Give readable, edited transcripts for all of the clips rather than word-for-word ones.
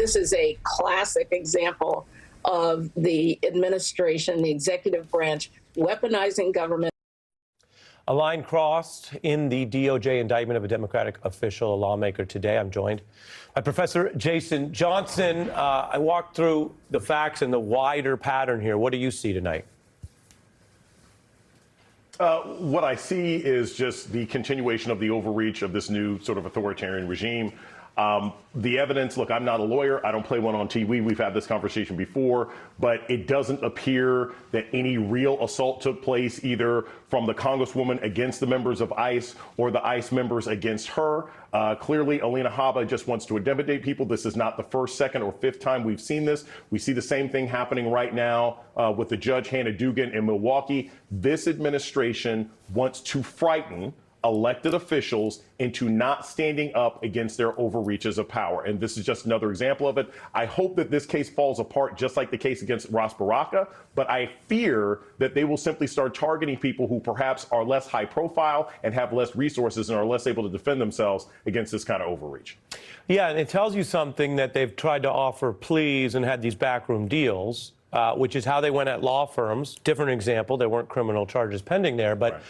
this is a classic example of the administration, the executive branch, weaponizing government. A line crossed in the DOJ indictment of a Democratic official, a lawmaker today. I'm joined by Professor Jason Johnson. I walked through the facts and the wider pattern here. What do you see tonight? What I see is just the continuation of the overreach of this new sort of authoritarian regime. The evidence, look, I'm not a lawyer. I don't play one on TV. We've had this conversation before, but it doesn't appear that any real assault took place either from the Congresswoman against the members of ICE or the ICE members against her. Clearly, Alina Habba just wants to intimidate people. This is not the first, second, or fifth time we've seen this. We see the same thing happening right now with the Judge Hannah Dugan in Milwaukee. This administration wants to frighten elected officials into not standing up against their overreaches of power. And this is just another example of it. I hope that this case falls apart just like the case against Ras Baraka, but I fear that they will simply start targeting people who perhaps are less high profile and have less resources and are less able to defend themselves against this kind of overreach. Yeah, and it tells you something that they've tried to offer pleas and had these backroom deals, which is how they went at law firms. Different example, there weren't criminal charges pending there, but right.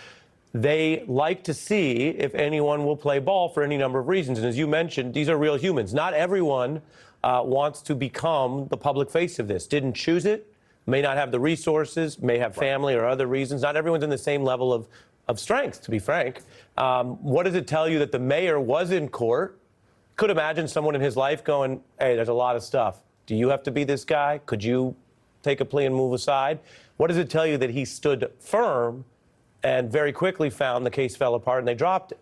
They like to see if anyone will play ball for any number of reasons. And as you mentioned, these are real humans. Not everyone wants to become the public face of this. Didn't choose it, may not have the resources, may have family or other reasons. Not everyone's in the same level of strength, to be frank. What does it tell you that the mayor was in court? Could imagine someone in his life going, hey, there's a lot of stuff. Do you have to be this guy? Could you take a plea and move aside? What does it tell you that he stood firm and very quickly found the case fell apart and they dropped it?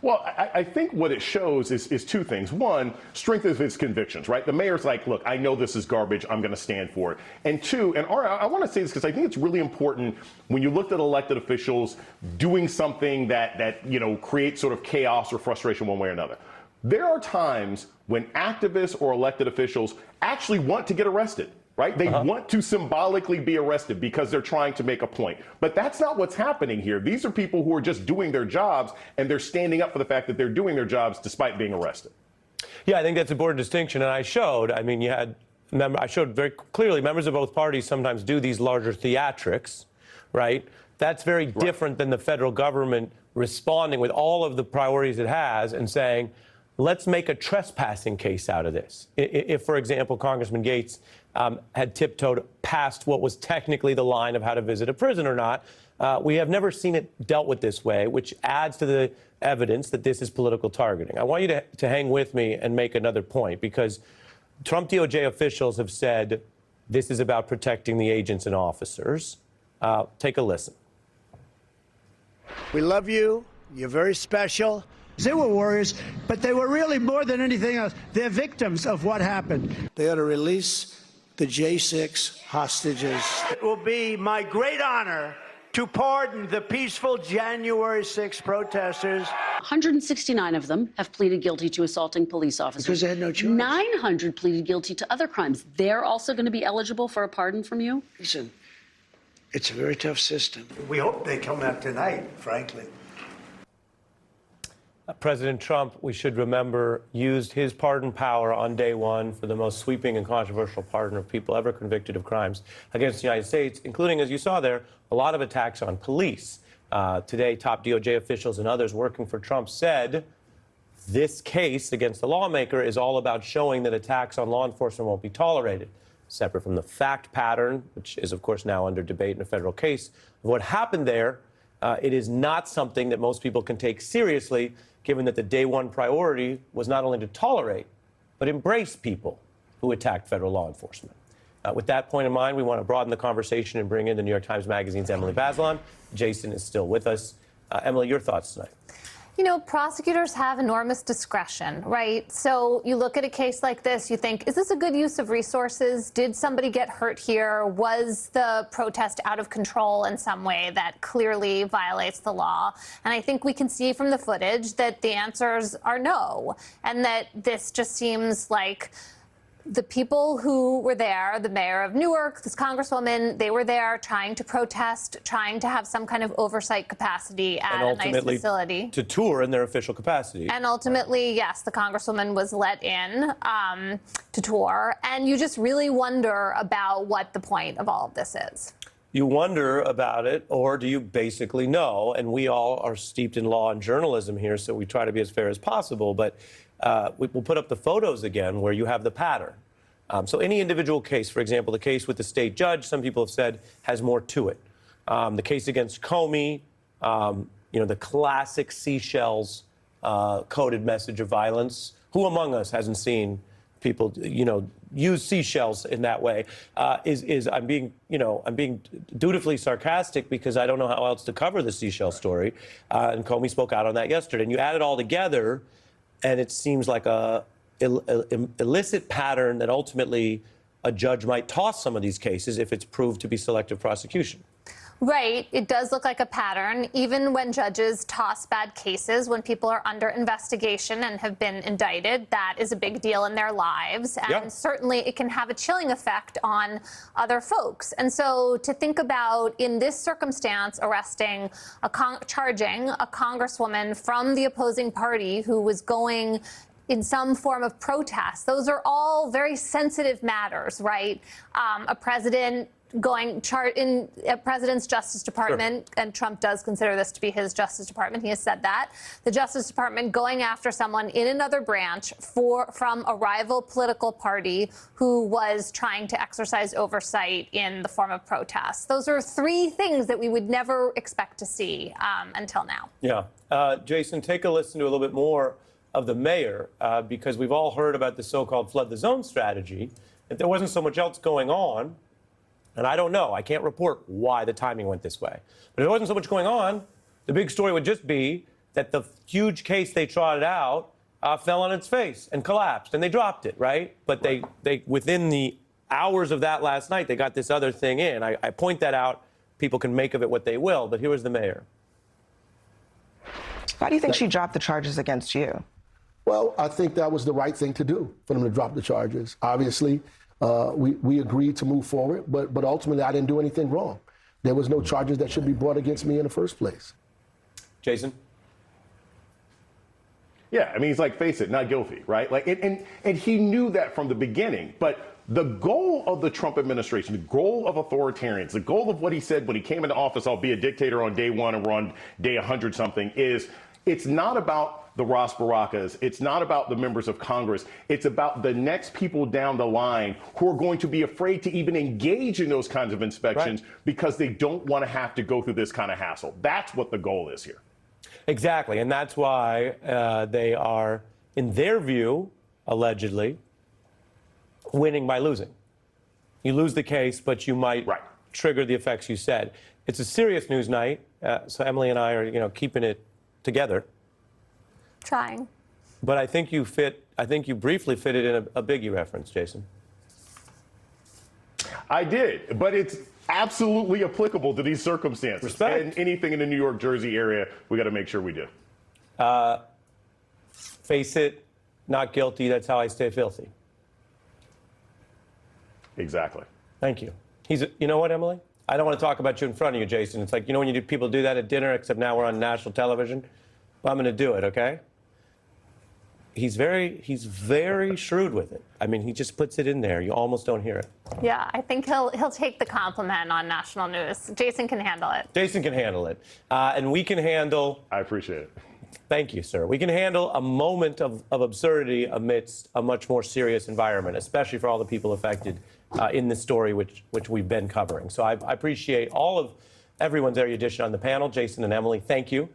Well, I think what it shows is two things. One, strength of his convictions, right? The mayor's like, look, I know this is garbage. I'm going to stand for it. And two, and I want to say this because I think it's really important when you looked at elected officials doing something that creates sort of chaos or frustration one way or another. There are times when activists or elected officials actually want to get arrested. Right? They want to symbolically be arrested because they're trying to make a point. But that's not what's happening here. These are people who are just doing their jobs, and they're standing up for the fact that they're doing their jobs despite being arrested. Yeah, I think that's an important distinction. And I showed very clearly members of both parties sometimes do these larger theatrics, right? That's very different than the federal government responding with all of the priorities it has and saying, let's make a trespassing case out of this. If, for example, Congressman Gates had tiptoed past what was technically the line of how to visit a prison or not, we have never seen it dealt with this way, which adds to the evidence that this is political targeting. I want you to hang with me and make another point, because Trump DOJ officials have said this is about protecting the agents and officers. Take a listen. We love you. You're very special. They were warriors, but they were really more than anything else. They're victims of what happened. They ought to release the J6 hostages. It will be my great honor to pardon the peaceful January 6 protesters. 169 of them have pleaded guilty to assaulting police officers. Because they had no choice. 900 pleaded guilty to other crimes. They're also going to be eligible for a pardon from you? Listen, it's a very tough system. We hope they come out tonight, frankly. President Trump, we should remember, used his pardon power on day one for the most sweeping and controversial pardon of people ever convicted of crimes against the United States, including, as you saw there, a lot of attacks on police. Today, top DOJ officials and others working for Trump said this case against the lawmaker is all about showing that attacks on law enforcement won't be tolerated, separate from the fact pattern, which is, of course, now under debate in a federal case, of what happened there. It is not something that most people can take seriously, given that the day one priority was not only to tolerate, but embrace people who attacked federal law enforcement. With that point in mind, we want to broaden the conversation and bring in the New York Times Magazine's Emily Bazelon. Jason is still with us. Emily, your thoughts tonight? You know, prosecutors have enormous discretion, right? So you look at a case like this, you think, is this a good use of resources? Did somebody get hurt here? Was the protest out of control in some way that clearly violates the law? And I think we can see from the footage that the answers are no, and that this just seems like the people who were there, the mayor of Newark, this congresswoman, they were there trying to protest, trying to have some kind of oversight capacity at a nice facility. To tour in their official capacity. And ultimately, yes, the congresswoman was let in to tour. And you just really wonder about what the point of all of this is. You wonder about it, or do you basically know? And we all are steeped in law and journalism here, so we try to be as fair as possible. But we'll put up the photos again where you have the pattern. So any individual case, for example, the case with the state judge, some people have said has more to it. The case against Comey, the classic seashells coded message of violence. Who among us hasn't seen people, use seashells in that way? I'm being dutifully sarcastic because I don't know how else to cover the seashell story. And Comey spoke out on that yesterday. And you add it all together, and it seems like a illicit pattern that ultimately a judge might toss some of these cases if it's proved to be selective prosecution. Right. It does look like a pattern. Even when judges toss bad cases, when people are under investigation and have been indicted, that is a big deal in their lives. And certainly it can have a chilling effect on other folks. And so to think about, in this circumstance, arresting, charging a congresswoman from the opposing party who was going in some form of protest, those are all very sensitive matters, right? A president going in a president's Justice Department, and Trump does consider this to be his Justice Department. He has said that. The Justice Department going after someone in another branch from a rival political party who was trying to exercise oversight in the form of protests. Those are three things that we would never expect to see until now. Yeah. Jason, take a listen to a little bit more of the mayor, because we've all heard about the so-called flood the zone strategy. If there wasn't so much else going on, and I don't know, I can't report why the timing went this way, but if there wasn't so much going on, the big story would just be that the huge case they trotted out fell on its face and collapsed, and they dropped it, right? But they within the hours of that last night, they got this other thing in. I point that out. People can make of it what they will, but here was the mayor. Why do you think she dropped the charges against you? Well, I think that was the right thing to do, for them to drop the charges. Obviously, we agreed to move forward, but ultimately I didn't do anything wrong. There was no charges that should be brought against me in the first place. Jason? Yeah, I mean, he's like, face it, not guilty, right? Like, and he knew that from the beginning. But the goal of the Trump administration, the goal of authoritarians, the goal of what he said when he came into office, I'll be a dictator on day one and we're on day 100-something, is it's not about the Ross Barakas. It's not about the members of Congress. It's about the next people down the line who are going to be afraid to even engage in those kinds of inspections because they don't want to have to go through this kind of hassle. That's what the goal is here. Exactly. And that's why they are, in their view, allegedly, winning by losing. You lose the case, but you might trigger the effects you said. It's a serious news night. So Emily and I are, keeping it together. Trying. But I think you briefly fitted in a Biggie reference, Jason. I did, but it's absolutely applicable to these circumstances. Respect. And anything in the New York, Jersey area, we got to make sure we do. Face it, not guilty. That's how I stay filthy. Exactly. Thank you. You know what, Emily? I don't want to talk about you in front of you, Jason. It's like, when people do that at dinner, except now we're on national television. Well, I'm going to do it, okay? He's very shrewd with it. I mean, he just puts it in there. You almost don't hear it. Yeah, I think he'll take the compliment on national news. Jason can handle it. Jason can handle it. And we can handle... I appreciate it. Thank you, sir. We can handle a moment of absurdity amidst a much more serious environment, especially for all the people affected in this story, which we've been covering. So I appreciate all of everyone's erudition on the panel. Jason and Emily, thank you.